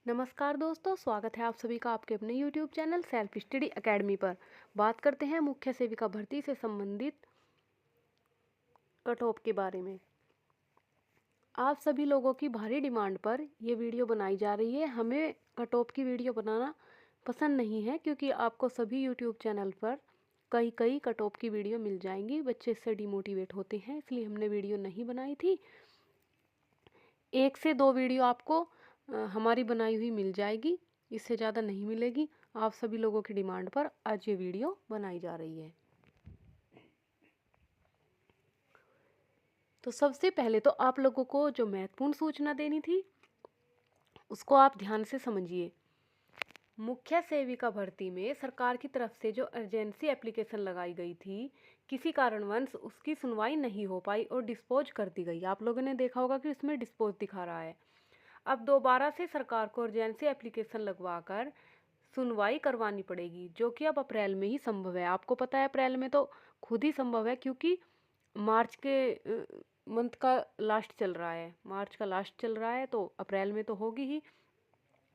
नमस्कार दोस्तों, स्वागत है आप सभी का आपके अपने YouTube channel self study academy पर। बात करते हैं मुख्य सेविका भर्ती से संबंधित कट ऑफ के बारे में। आप सभी लोगों की भारी डिमांड पर ये वीडियो बनाई जा रही है। हमें कट ऑफ की वीडियो बनाना पसंद नहीं है क्योंकि आपको सभी YouTube चैनल पर कई कई कट ऑफ की वीडियो मिल जाएंगी। बच्चे इससे डिमोटिवेट होते हैं, इसलिए हमने वीडियो नहीं बनाई थी। 1 से 2 वीडियो आपको हमारी बनाई हुई मिल जाएगी, इससे ज़्यादा नहीं मिलेगी। आप सभी लोगों की डिमांड पर आज ये वीडियो बनाई जा रही है। तो सबसे पहले तो आप लोगों को जो महत्वपूर्ण सूचना देनी थी उसको आप ध्यान से समझिए। मुख्य सेविका भर्ती में सरकार की तरफ से जो अर्जेंसी एप्लीकेशन लगाई गई थी, किसी कारणवश उसकी सुनवाई नहीं हो पाई और डिस्पोज कर दी गई। आप लोगों ने देखा होगा कि इसमें डिस्पोज दिखा रहा है। अब दोबारा से सरकार को अर्जेंसी एप्लीकेशन लगवाकर सुनवाई करवानी पड़ेगी, जो कि अब अप्रैल में ही संभव है। आपको पता है अप्रैल में तो खुद ही संभव है, क्योंकि मार्च के मंथ का लास्ट चल रहा है, मार्च का लास्ट चल रहा है, तो अप्रैल में तो होगी ही।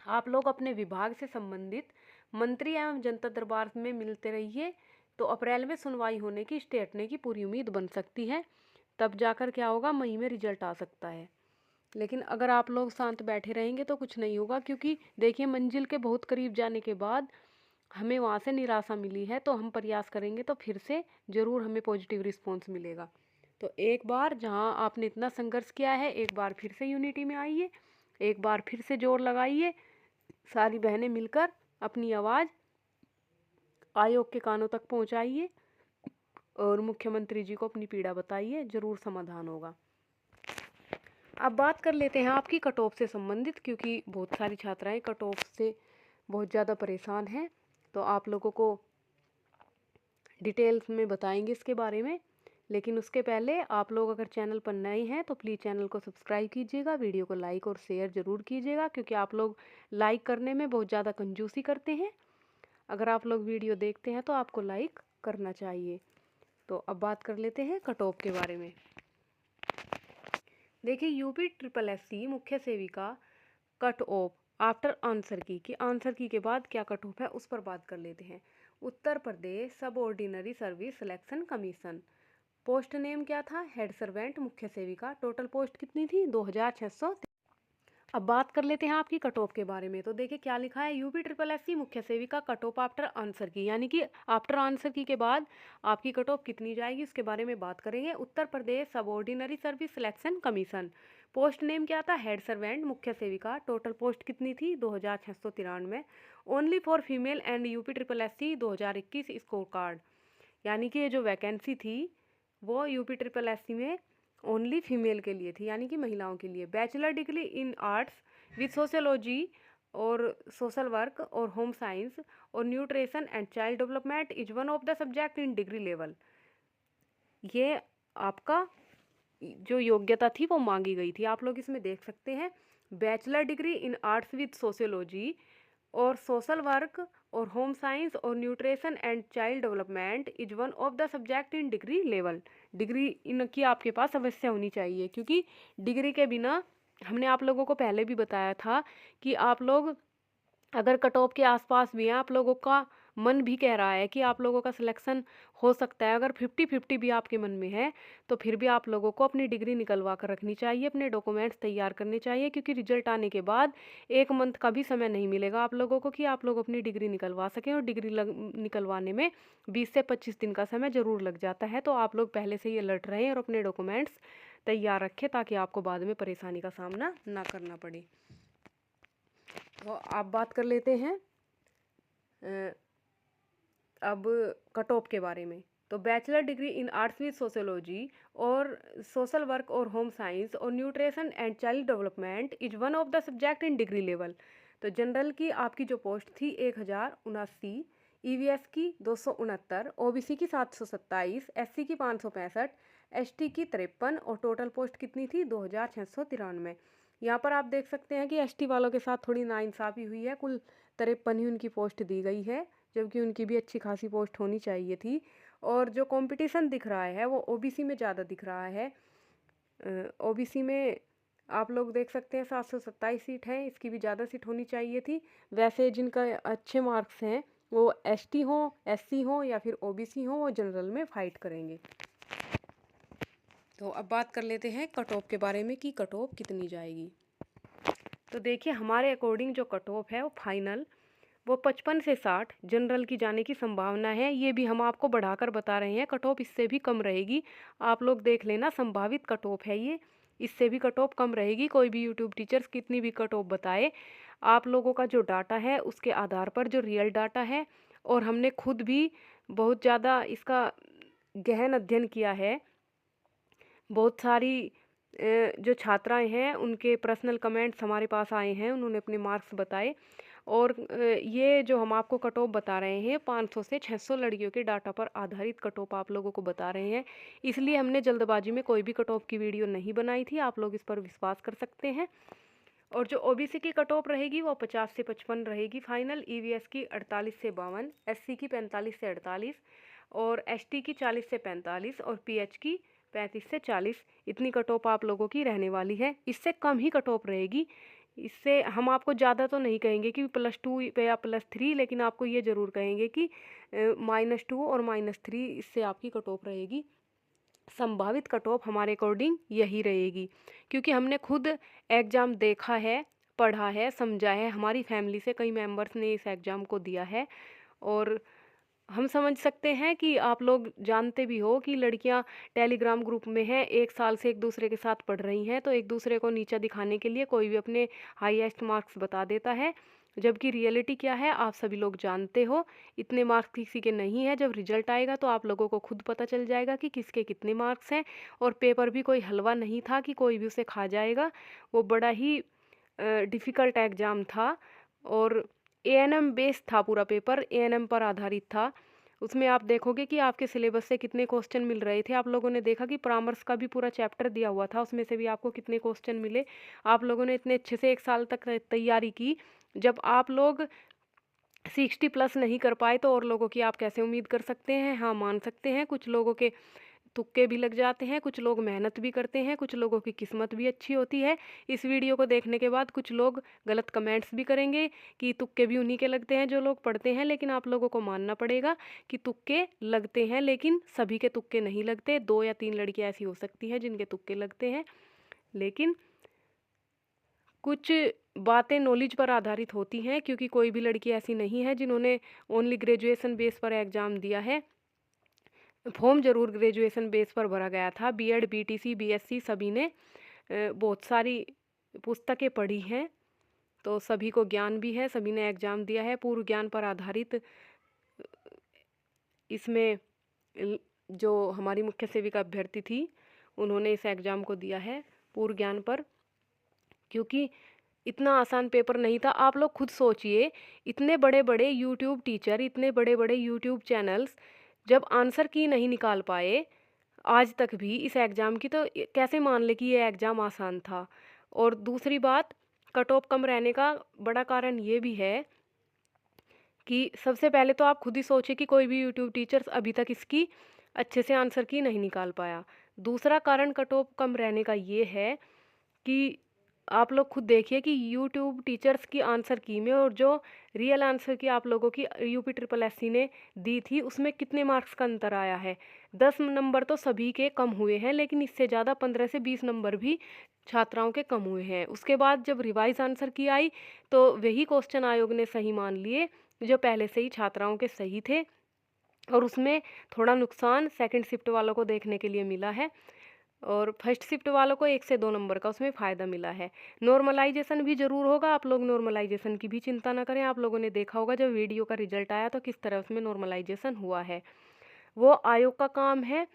आप लोग अपने विभाग से संबंधित मंत्री एवं जनता दरबार में मिलते रहिए, तो अप्रैल में सुनवाई होने की, स्टे हटने की पूरी उम्मीद बन सकती है। तब जाकर क्या होगा, मई में रिजल्ट आ सकता है। लेकिन अगर आप लोग शांत बैठे रहेंगे तो कुछ नहीं होगा, क्योंकि देखिए मंजिल के बहुत करीब जाने के बाद हमें वहाँ से निराशा मिली है, तो हम प्रयास करेंगे तो फिर से ज़रूर हमें पॉजिटिव रिस्पॉन्स मिलेगा। तो एक बार जहाँ आपने इतना संघर्ष किया है, एक बार फिर से यूनिटी में आइए, एक बार फिर से जोर लगाइए, सारी बहनें मिलकर अपनी आवाज़ आयोग के कानों तक पहुँचाइए और मुख्यमंत्री जी को अपनी पीड़ा बताइए, ज़रूर समाधान होगा। अब बात कर लेते हैं आपकी कट ऑफ से संबंधित, क्योंकि बहुत सारी छात्राएं कट ऑफ से बहुत ज़्यादा परेशान हैं, तो आप लोगों को डिटेल्स में बताएंगे इसके बारे में। लेकिन उसके पहले आप लोग अगर चैनल पर नए हैं तो प्लीज़ चैनल को सब्सक्राइब कीजिएगा, वीडियो को लाइक और शेयर ज़रूर कीजिएगा, क्योंकि आप लोग लाइक करने में बहुत ज़्यादा कंजूसी करते हैं। अगर आप लोग वीडियो देखते हैं तो आपको लाइक करना चाहिए। तो अब बात कर लेते हैं कट ऑफ के बारे में। देखिए यूपी ट्रिपल एससी मुख्य सेविका कट ऑफ आफ्टर आंसर की कि आंसर की के बाद क्या कट ऑफ है, उस पर बात कर लेते हैं। उत्तर प्रदेश सब ordinary service selection commission, post name क्या था, हेड सर्वेंट मुख्य सेविका। टोटल पोस्ट कितनी थी, 2600। अब बात कर लेते हैं आपकी कट ऑफ के बारे में। तो देखिए क्या लिखा है, यूपी ट्रिपल एससी मुख्य सेविका कट ऑफ आफ्टर आंसर की, यानी कि आफ्टर आंसर की के बाद आपकी कट ऑफ कितनी जाएगी उसके बारे में बात करेंगे। उत्तर प्रदेश सब ordinary service selection commission, post name क्या था, हेड सर्वेंट मुख्य सेविका। टोटल पोस्ट कितनी थी, 2693। Only for female and UP triple SC 2021 score card, यानी कि ये जो वैकेंसी थी वो यूपी ट्रिपल एससी में ओनली फीमेल के लिए थी, यानी कि महिलाओं के लिए। Bachelor degree in arts with sociology और सोशल वर्क और होम साइंस और nutrition and child development is one of the subject in degree level. ये आपका जो योग्यता थी वो मांगी गई थी, आप लोग इसमें देख सकते हैं। Bachelor degree in arts with sociology और सोशल वर्क और होम साइंस और nutrition and child development is one of the subject in degree level. Degree इनकी आपके पास अवश्य होनी चाहिए, क्योंकि डिग्री के बिना, हमने आप लोगों को पहले भी बताया था कि आप लोग अगर कट ऑफ के आसपास भी हैं, आप लोगों का मन भी कह रहा है कि आप लोगों का सिलेक्शन हो सकता है, अगर 50-50 भी आपके मन में है, तो फिर भी आप लोगों को अपनी डिग्री निकलवा कर रखनी चाहिए, अपने डॉक्यूमेंट्स तैयार करने चाहिए, क्योंकि रिजल्ट आने के बाद 1 मंथ का भी समय नहीं मिलेगा आप लोगों को कि आप लोग अपनी डिग्री निकलवा सकें। और डिग्री निकलवाने में 20 से 25 दिन का समय ज़रूर लग जाता है, तो आप लोग पहले से ही अलर्ट रहें और अपने डॉक्यूमेंट्स तैयार रखें, ताकि आपको बाद में परेशानी का सामना ना करना पड़े। तो आप बात कर लेते हैं अब कट ऑफ के बारे में। तो bachelor degree in arts with sociology और सोशल वर्क और होम साइंस और nutrition and child development is one of the subject in degree level. तो जनरल की आपकी जो पोस्ट थी 1079, ईवीएस की 269, ओबीसी की 727, एससी की 565, एसटी की 53 और टोटल पोस्ट कितनी थी, 2693। यहाँ पर आप देख सकते हैं कि एसटी वालों के साथ थोड़ी नाइंसाफ़ी हुई है, कुल 53 ही उनकी पोस्ट दी गई है, जबकि उनकी भी अच्छी खासी पोस्ट होनी चाहिए थी। और जो कंपटीशन दिख रहा है वो ओबीसी में ज़्यादा दिख रहा है। ओबीसी में आप लोग देख सकते हैं 727 सीट है, इसकी भी ज़्यादा सीट होनी चाहिए थी। वैसे जिनका अच्छे मार्क्स हैं वो एसटी हो, एससी हो या फिर ओबीसी हो, वो जनरल में फाइट करेंगे। तो अब बात कर लेते हैं कट ऑफ के बारे में कि कट ऑफ कितनी जाएगी। तो देखिए हमारे अकॉर्डिंग जो कट ऑफ है वो फाइनल वो 55 से 60 जनरल की जाने की संभावना है। ये भी हम आपको बढ़ाकर बता रहे हैं, कट ऑफ इससे भी कम रहेगी। आप लोग देख लेना, संभावित कट ऑफ है ये, इससे भी कट ऑफ कम रहेगी। कोई भी यूट्यूब टीचर्स कितनी भी कट ऑफ बताए, आप लोगों का जो डाटा है उसके आधार पर, जो रियल डाटा है, और हमने खुद भी बहुत ज़्यादा इसका गहन अध्ययन किया है। बहुत सारी जो छात्राएं हैं उनके पर्सनल कमेंट्स हमारे पास आए हैं, उन्होंने अपने मार्क्स बताए। और ये जो हम आपको कट ऑफ बता रहे हैं 500 से 600 लड़कियों के डाटा पर आधारित कट ऑफ आप लोगों को बता रहे हैं, इसलिए हमने जल्दबाजी में कोई भी कट ऑफ की वीडियो नहीं बनाई थी। आप लोग इस पर विश्वास कर सकते हैं। और जो ओबीसी की कट ऑफ रहेगी वो 50 से 55 रहेगी फाइनल, ईवीएस की 48 से 52, एससी की 45 से 48, और एसटी की 40 से 45, और पीएच की 35 से 40। इतनी कट ऑफ आप लोगों की रहने वाली है, इससे कम ही कट ऑफ रहेगी। इससे हम आपको ज़्यादा तो नहीं कहेंगे कि +2 या +3, लेकिन आपको ये ज़रूर कहेंगे कि -2 और -3 इससे आपकी कट ऑफ रहेगी। संभावित कट ऑफ हमारे अकॉर्डिंग यही रहेगी, क्योंकि हमने खुद एग्ज़ाम देखा है, पढ़ा है, समझा है। हमारी फैमिली से कई मेंबर्स ने इस एग्ज़ाम को दिया है, और हम समझ सकते हैं कि आप लोग जानते भी हो कि लड़कियां टेलीग्राम ग्रुप में हैं, एक साल से एक दूसरे के साथ पढ़ रही हैं, तो एक दूसरे को नीचा दिखाने के लिए कोई भी अपने हाईएस्ट मार्क्स बता देता है, जबकि रियलिटी क्या है आप सभी लोग जानते हो। इतने मार्क्स किसी के नहीं है। जब रिजल्ट आएगा तो आप लोगों को खुद पता चल जाएगा कि किसके कितने मार्क्स हैं। और पेपर भी कोई हलवा नहीं था कि कोई भी उसे खा जाएगा, वो बड़ा ही डिफ़िकल्ट एग्ज़ाम था। और एएनएम बेस्ड था पूरा पेपर, एएनएम पर आधारित था। उसमें आप देखोगे कि आपके सिलेबस से कितने क्वेश्चन मिल रहे थे। आप लोगों ने देखा कि परामर्श का भी पूरा चैप्टर दिया हुआ था, उसमें से भी आपको कितने क्वेश्चन मिले। आप लोगों ने इतने अच्छे से 1 साल तक तैयारी की, जब आप लोग 60+ नहीं कर पाए तो और लोगों की आप कैसे उम्मीद कर सकते हैं। हाँ, मान सकते हैं कुछ लोगों के तुक्के भी लग जाते हैं, कुछ लोग मेहनत भी करते हैं, कुछ लोगों की किस्मत भी अच्छी होती है। इस वीडियो को देखने के बाद कुछ लोग गलत कमेंट्स भी करेंगे कि तुक्के भी उन्हीं के लगते हैं जो लोग पढ़ते हैं, लेकिन आप लोगों को मानना पड़ेगा कि तुक्के लगते हैं, लेकिन सभी के तुक्के नहीं लगते। 2 या 3 लड़कियां ऐसी हो सकती हैं जिनके तुक्के लगते हैं, लेकिन कुछ बातें नॉलेज पर आधारित होती हैं, क्योंकि कोई भी लड़की ऐसी नहीं है जिन्होंने ओनली ग्रेजुएशन बेस पर एग्ज़ाम दिया है। फॉर्म जरूर ग्रेजुएशन बेस पर भरा गया था। बीएड, बीटीसी, बीएससी सभी ने बहुत सारी पुस्तकें पढ़ी हैं, तो सभी को ज्ञान भी है, सभी ने एग्ज़ाम दिया है। पूर्व ज्ञान पर आधारित इसमें जो हमारी मुख्य सेविका अभ्यर्थी थी उन्होंने इस एग्ज़ाम को दिया है पूर्व ज्ञान पर, क्योंकि इतना आसान पेपर नहीं था। आप लोग खुद सोचिए, इतने बड़े बड़े यूट्यूब टीचर, इतने बड़े बड़े यूट्यूब चैनल्स जब आंसर की नहीं निकाल पाए आज तक भी इस एग्ज़ाम की, तो कैसे मान ले कि ये एग्ज़ाम आसान था। और दूसरी बात, कट ऑफ कम रहने का बड़ा कारण ये भी है कि सबसे पहले तो आप खुद ही सोचिए कि कोई भी यूट्यूब टीचर्स अभी तक इसकी अच्छे से आंसर की नहीं निकाल पाया। दूसरा कारण कट ऑफ कम रहने का ये है कि आप लोग खुद देखिए कि यूट्यूब टीचर्स की आंसर की में और जो रियल आंसर की आप लोगों की यूपी ने दी थी उसमें कितने मार्क्स का अंतर आया है। 10 नंबर तो सभी के कम हुए हैं, लेकिन इससे ज़्यादा 15 से 20 नंबर भी छात्राओं के कम हुए हैं। उसके बाद जब रिवाइज आंसर की आई तो वही क्वेश्चन आयोग ने सही मान लिए जो पहले से ही छात्राओं के सही थे, और उसमें थोड़ा नुकसान सेकंड शिफ्ट वालों को देखने के लिए मिला है, और फर्स्ट शिफ्ट वालों को 1 से 2 नंबर का उसमें फ़ायदा मिला है। नॉर्मलाइजेशन भी ज़रूर होगा, आप लोग नॉर्मलाइजेशन की भी चिंता ना करें। आप लोगों ने देखा होगा जब वीडियो का रिजल्ट आया तो किस तरह उसमें नॉर्मलाइजेशन हुआ है। वो आयोग का काम है,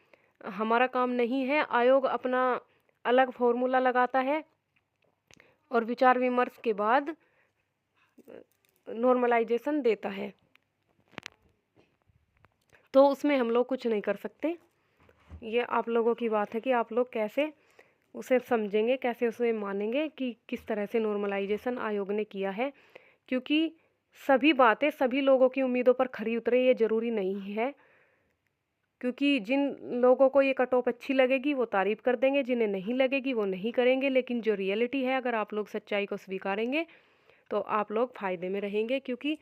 हमारा काम नहीं है। आयोग अपना अलग फॉर्मूला लगाता है और विचार विमर्श के बाद नॉर्मलाइजेशन देता है, तो उसमें हम लोग कुछ नहीं कर सकते। ये आप लोगों की बात है कि आप लोग कैसे उसे समझेंगे, कैसे उसे मानेंगे कि किस तरह से नॉर्मलाइजेशन आयोग ने किया है। क्योंकि सभी बातें सभी लोगों की उम्मीदों पर खरी उतरे ये ज़रूरी नहीं है। क्योंकि जिन लोगों को ये कट ऑफ अच्छी लगेगी वो तारीफ़ कर देंगे, जिन्हें नहीं लगेगी वो नहीं करेंगे। लेकिन जो रियलिटी है, अगर आप लोग सच्चाई को स्वीकारेंगे तो आप लोग फ़ायदे में रहेंगे, क्योंकि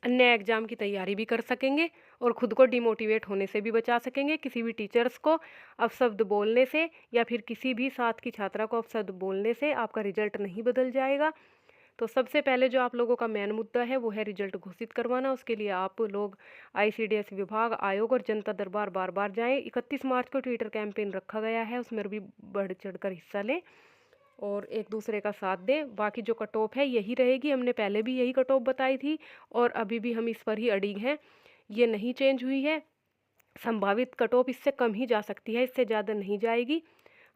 अन्य एग्ज़ाम की तैयारी भी कर सकेंगे और ख़ुद को डिमोटिवेट होने से भी बचा सकेंगे। किसी भी टीचर्स को अपशब्द बोलने से या फिर किसी भी साथ की छात्रा को अपशब्द बोलने से आपका रिजल्ट नहीं बदल जाएगा। तो सबसे पहले जो आप लोगों का मेन मुद्दा है वो है रिजल्ट घोषित करवाना। उसके लिए आप लोग ICDS विभाग, आयोग और जनता दरबार बार बार जाएं। 31 मार्च को ट्विटर कैंपेन रखा गया है, उसमें भी बढ़ चढ़कर हिस्सा लें और एक दूसरे का साथ दें। बाकी जो कट ऑफ है यही रहेगी, हमने पहले भी यही कट ऑफ बताई थी और अभी भी हम इस पर ही अड़िग हैं, ये नहीं चेंज हुई है। संभावित कट ऑफ इससे कम ही जा सकती है, इससे ज़्यादा नहीं जाएगी।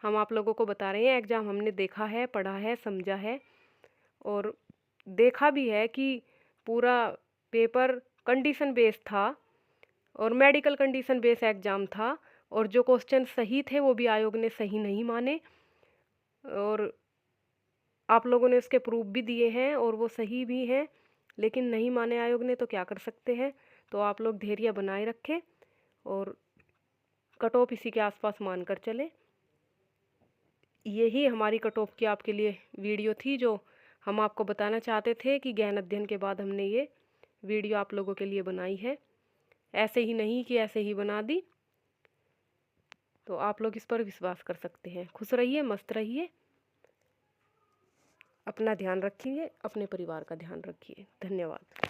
हम आप लोगों को बता रहे हैं, एग्ज़ाम हमने देखा है, पढ़ा है, समझा है और देखा भी है कि पूरा पेपर कंडीशन बेस्ड था और मेडिकल कंडीशन बेस्ड एग्ज़ाम था और जो क्वेश्चन सही थे वो भी आयोग ने सही नहीं माने और आप लोगों ने उसके प्रूफ भी दिए हैं और वो सही भी हैं, लेकिन नहीं माने आयोग ने, तो क्या कर सकते हैं। तो आप लोग धैर्य बनाए रखें और कट ऑफ इसी के आसपास मानकर चले। यही हमारी कट ऑफ की आपके लिए वीडियो थी, जो हम आपको बताना चाहते थे कि गहन अध्ययन के बाद हमने ये वीडियो आप लोगों के लिए बनाई है। ऐसे ही नहीं कि ऐसे ही बना दी, तो आप लोग इस पर विश्वास कर सकते हैं। खुश रहिए, मस्त रहिए, अपना ध्यान रखिए, अपने परिवार का ध्यान रखिए। धन्यवाद।